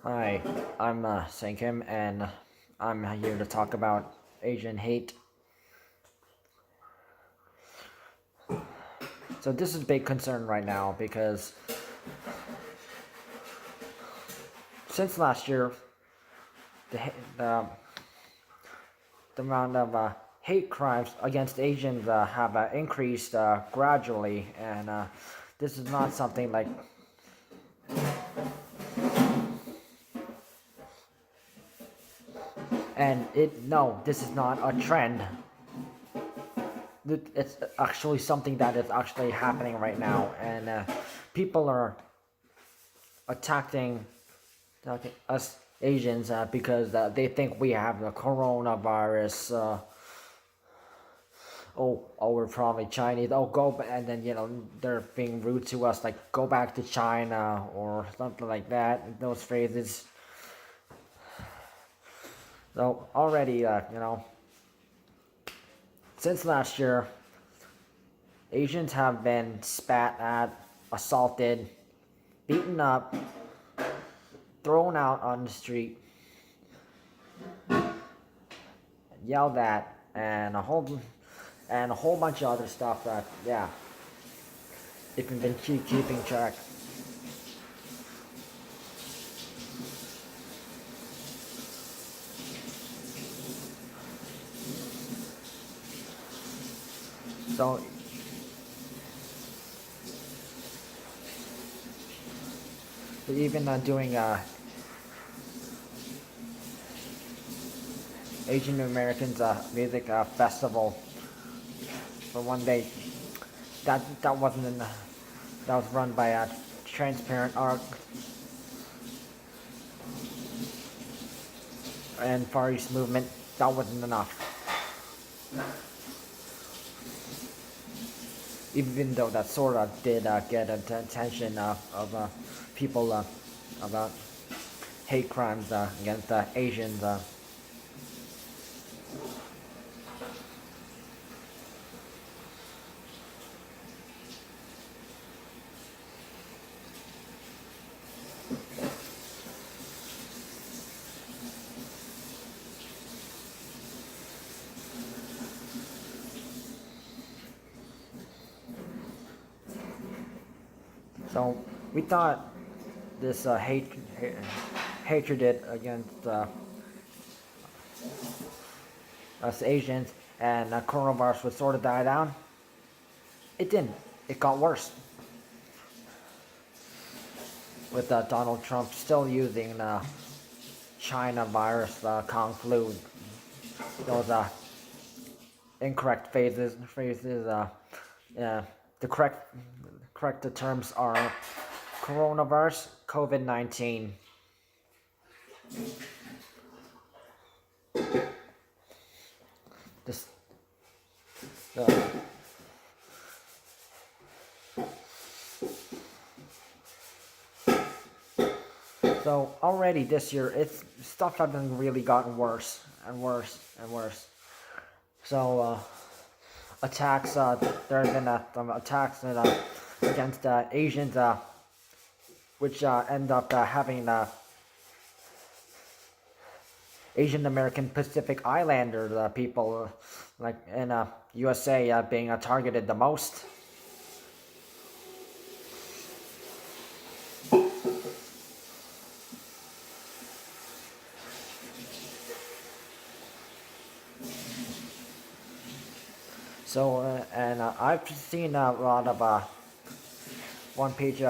Hi, I'm Kim, and I'm here to talk about Asian hate. So this is a big concern right now because since last year, the the, the amount of hate crimes against Asians have increased gradually, and this is not something like. And this is not a trend. It's actually something that is actually happening right now, and people are attacking us Asians because they think we have the coronavirus. We're probably Chinese. And then they're being rude to us, like go back to China or something like that. Those phrases. So already, since last year, Asians have been spat at, assaulted, beaten up, thrown out on the street, yelled at, and a whole bunch of other stuff that, yeah, if you've been keeping track. So even doing Asian Americans music festival for one day. That wasn't in, that was run by Transparent Art and Far East Movement. That wasn't enough. Even though that sort of did get attention of people about hate crimes against Asians. So we thought this hatred against us Asians and coronavirus would sort of die down. It didn't. It got worse. With Donald Trump still using China virus, Kung flu, those incorrect phrases. The correct terms are coronavirus, COVID-19. This, uh, so already this year, stuff has been really gotten worse and worse and worse. So attacks, there have been some attacks against Asians, which end up having Asian American Pacific Islander people, like in USA, being targeted the most. So and I've seen a lot of one-page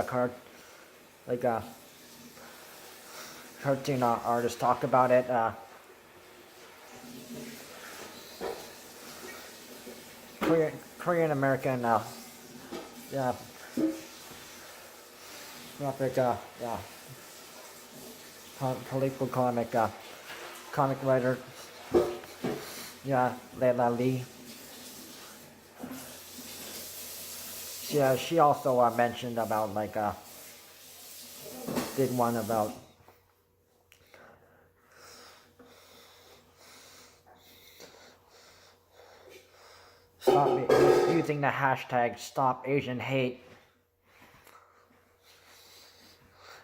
cartoon artists talk about it. Korean American yeah graphic yeah political comic writer, yeah, Layla Lee. She also mentioned about did one about stop using the hashtag Stop Asian Hate,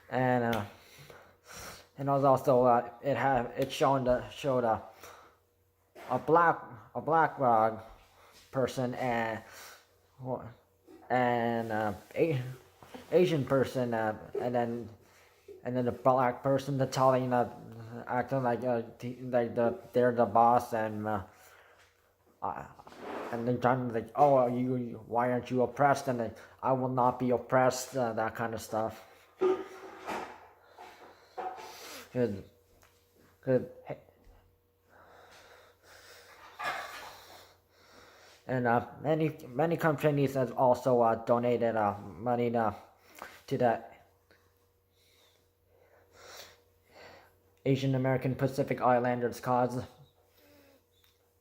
and and it was also it showed a black a black person and Asian person and then the black person the telling acting like they're the boss uh, and then trying to like, oh, why aren't you oppressed? And then, I will not be oppressed. That kind of stuff. Good, good. And many companies have also donated money to the Asian American Pacific Islanders cause.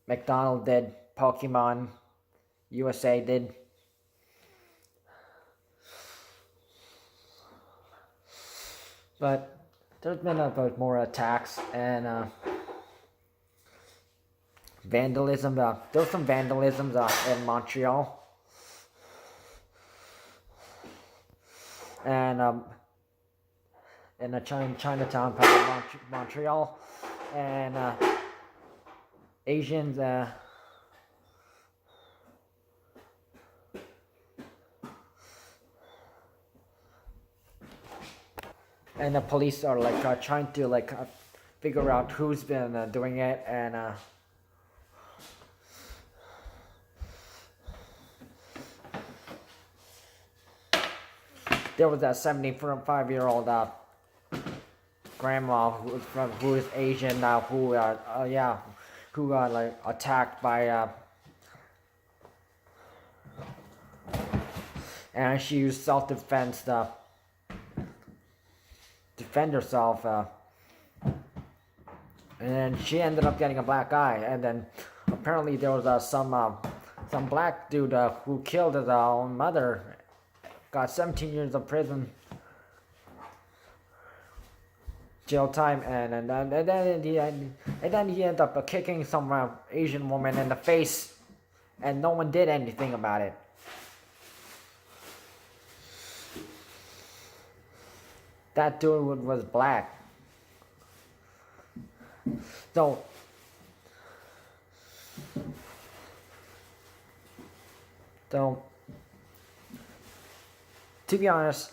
McDonald's did, Pokemon, USA did. But there's been about more attacks and vandalism. There was some vandalism in Montreal. And in a Chinatown part of Montreal. And Asians and the police are like trying to figure out who's been doing it, and there was a 75-year-old grandma who is Asian who got like attacked by and she used self-defense to defend herself, and then she ended up getting a black eye. And then apparently there was some black dude who killed his own mother, got 17 years of prison, jail time, and then he ended up kicking some Asian woman in the face, and no one did anything about it. That dude was black. So to be honest,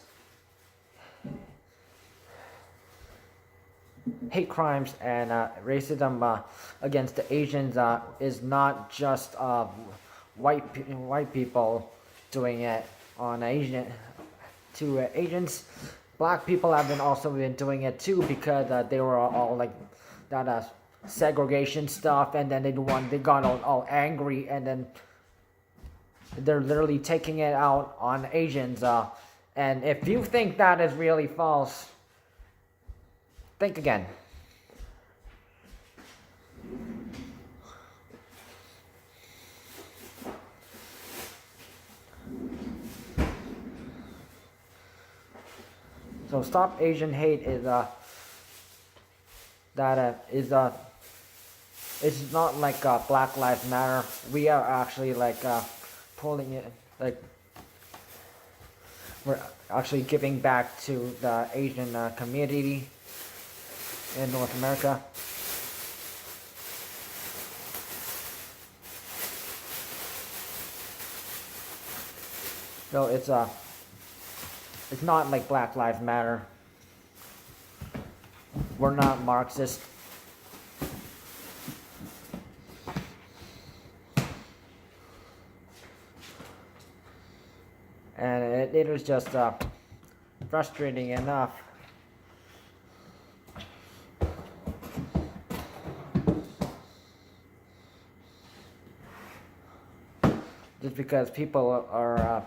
hate crimes and racism against the Asians is not just white people doing it on Asians. Black people have also been doing it too, because they were all like that segregation stuff, and then they got all angry, and then they're literally taking it out on Asians. And if you think that is really false, think again. So Stop Asian Hate is it's not like Black Lives Matter. We are actually pulling it, we're actually giving back to the Asian community in North America. So it's not like Black Lives Matter. We're not Marxist. And it was just frustrating enough. Just because people are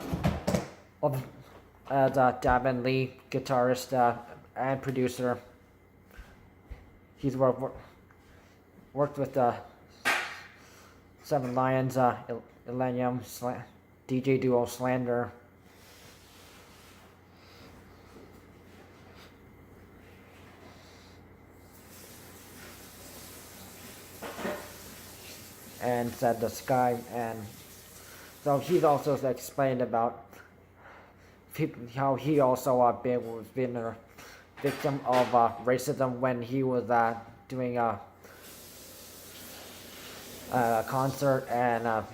as Dabin Lee, guitarist and producer. He's worked with Seven Lions, Illenium, DJ duo Slander. And Said the Sky, and so he's also explained about how he also been victim of racism when he was doing a concert, and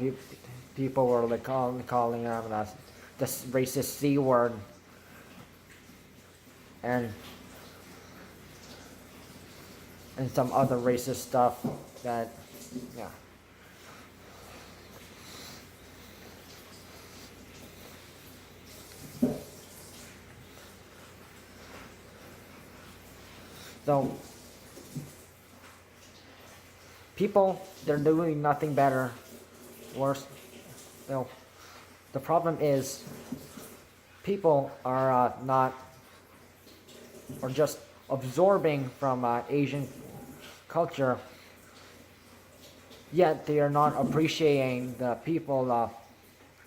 people were like calling him this racist C word, and some other racist stuff that, yeah. So people, they're doing nothing better, worse. So the problem is people are not, or just absorbing from Asian culture, yet they are not appreciating the people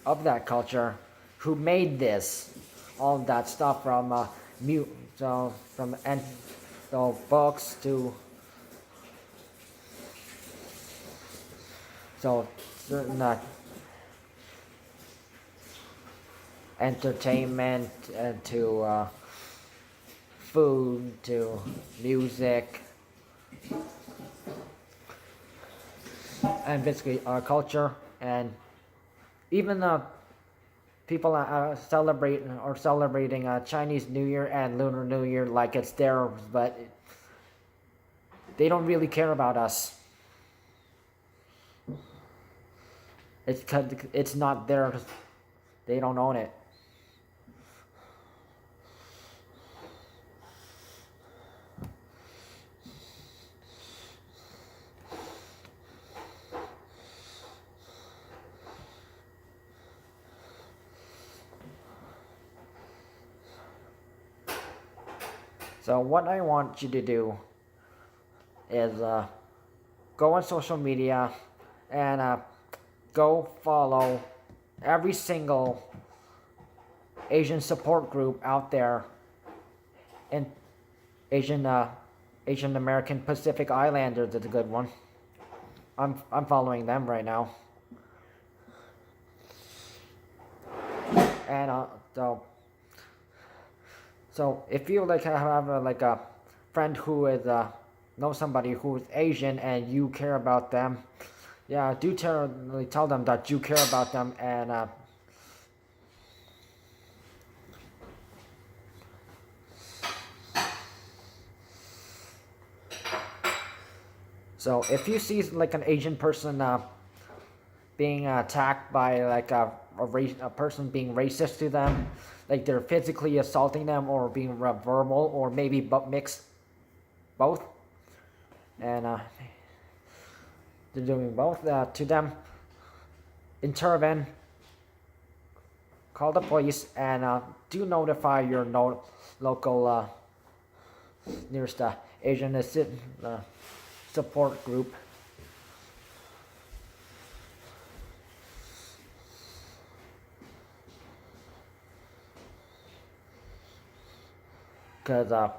of that culture who made this, all that stuff from so from so books to so certain entertainment, to food, to music, and basically our culture, and even people are celebrating Chinese New Year and Lunar New Year like it's theirs, but they don't really care about us. It's 'cause it's not theirs. They don't own it. So what I want you to do is go on social media and go follow every single Asian support group out there in Asian American Pacific Islanders is a good one. I'm following them right now, and so if you like have like a friend who is know somebody who is Asian and you care about them, yeah, do tell them that you care about them, and so if you see like an Asian person being attacked by like a person being racist to them, like they're physically assaulting them or being verbal or maybe mixed both, and they're doing both to them, intervene, call the police, and do notify your local nearest Asian support group. Because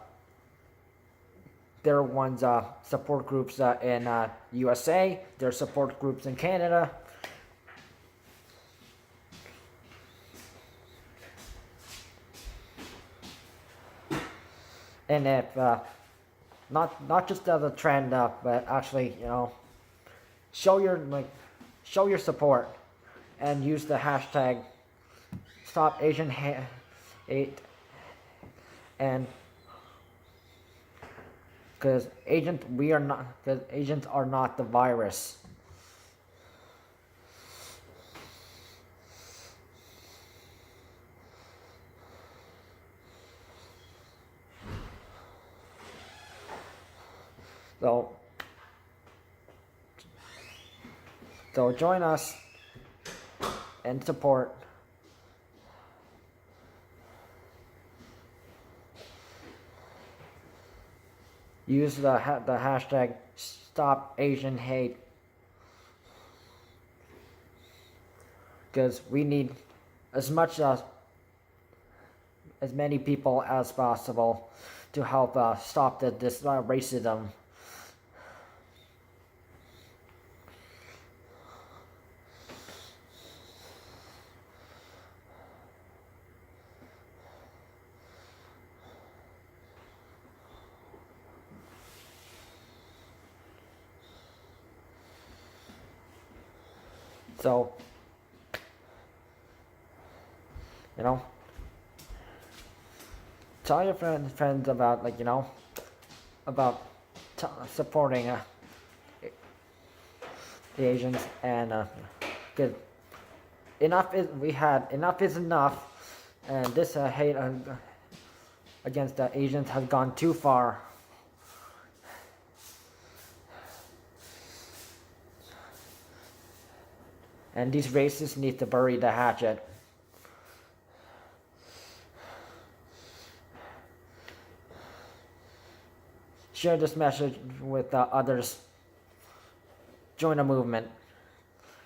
there are ones support groups in USA, there are support groups in Canada. And if not just as a trend, but actually, show your support, and use the hashtag Stop Asian Hate, and because Asians are not the virus. So join us and support. Use the hashtag Stop Asian Hate, because we need as many people as possible to help stop this racism. So, you know, tell your friends about, like, you know, about supporting the Asians, and good. Enough is enough, and this hate against the Asians has gone too far. And these racists need to bury the hatchet. Share this message with others. Join a movement.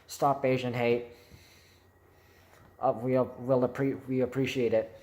Stop Asian hate. We appreciate it.